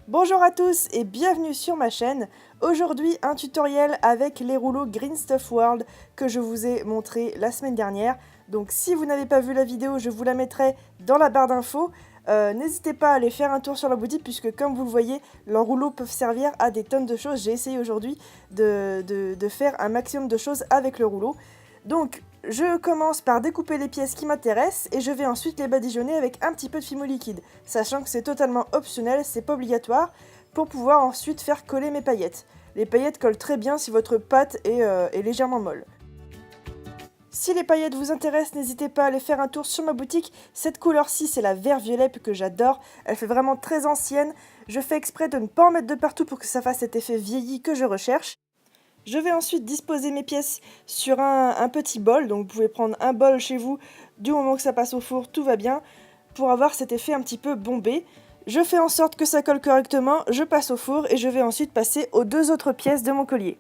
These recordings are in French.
Bonjour à tous et bienvenue sur ma chaîne. Aujourd'hui un tutoriel avec les rouleaux Green Stuff World que je vous ai montré la semaine dernière. Donc si vous n'avez pas vu la vidéo, je vous la mettrai dans la barre d'infos. N'hésitez pas à aller faire un tour sur la boutique puisque comme vous le voyez, leurs rouleaux peuvent servir à des tonnes de choses. J'ai essayé aujourd'hui de faire un maximum de choses avec le rouleau. Donc je commence par découper les pièces qui m'intéressent et je vais ensuite les badigeonner avec un petit peu de fimo liquide, sachant que c'est totalement optionnel, c'est pas obligatoire, pour pouvoir ensuite faire coller mes paillettes. Les paillettes collent très bien si votre pâte est légèrement molle. Si les paillettes vous intéressent, n'hésitez pas à aller faire un tour sur ma boutique. Cette couleur-ci, c'est la vert violet que j'adore. Elle fait vraiment très ancienne. Je fais exprès de ne pas en mettre de partout pour que ça fasse cet effet vieilli que je recherche. Je vais ensuite disposer mes pièces sur un petit bol, donc vous pouvez prendre un bol chez vous, du moment que ça passe au four, tout va bien, pour avoir cet effet un petit peu bombé. Je fais en sorte que ça colle correctement, je passe au four et je vais ensuite passer aux deux autres pièces de mon collier.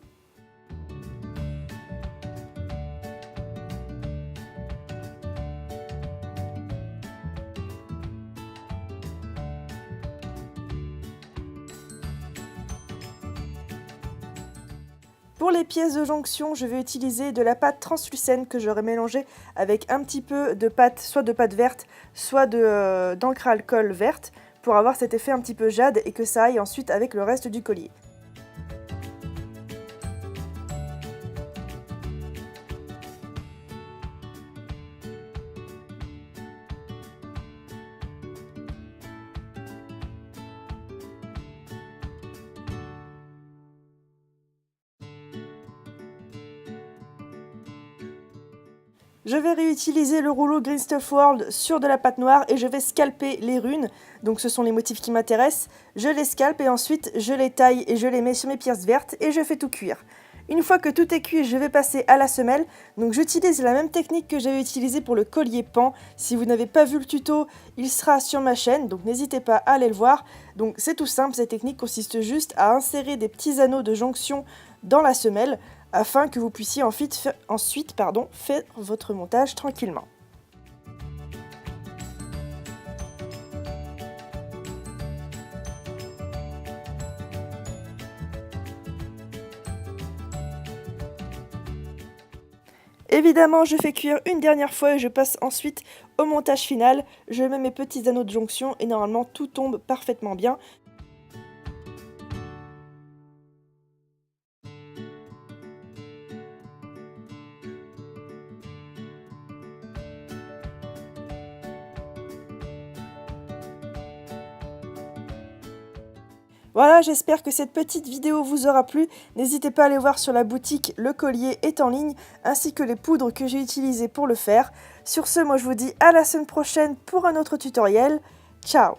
Pour les pièces de jonction, je vais utiliser de la pâte translucène que j'aurai mélangée avec un petit peu de pâte, soit de pâte verte, soit d'encre à alcool verte, pour avoir cet effet un petit peu jade et que ça aille ensuite avec le reste du collier. Je vais réutiliser le rouleau Green Stuff World sur de la pâte noire et je vais scalper les runes. Donc ce sont les motifs qui m'intéressent. Je les scalpe et ensuite je les taille et je les mets sur mes pièces vertes et je fais tout cuire. Une fois que tout est cuit, je vais passer à la semelle. Donc j'utilise la même technique que j'avais utilisée pour le collier pan. Si vous n'avez pas vu le tuto, il sera sur ma chaîne, donc n'hésitez pas à aller le voir. Donc c'est tout simple, cette technique consiste juste à insérer des petits anneaux de jonction dans la semelle afin que vous puissiez ensuite faire votre montage tranquillement. Évidemment, je fais cuire une dernière fois et je passe ensuite au montage final. Je mets mes petits anneaux de jonction et normalement tout tombe parfaitement bien. Voilà, j'espère que cette petite vidéo vous aura plu. N'hésitez pas à aller voir sur la boutique, le collier est en ligne, ainsi que les poudres que j'ai utilisées pour le faire. Sur ce, moi je vous dis à la semaine prochaine pour un autre tutoriel. Ciao!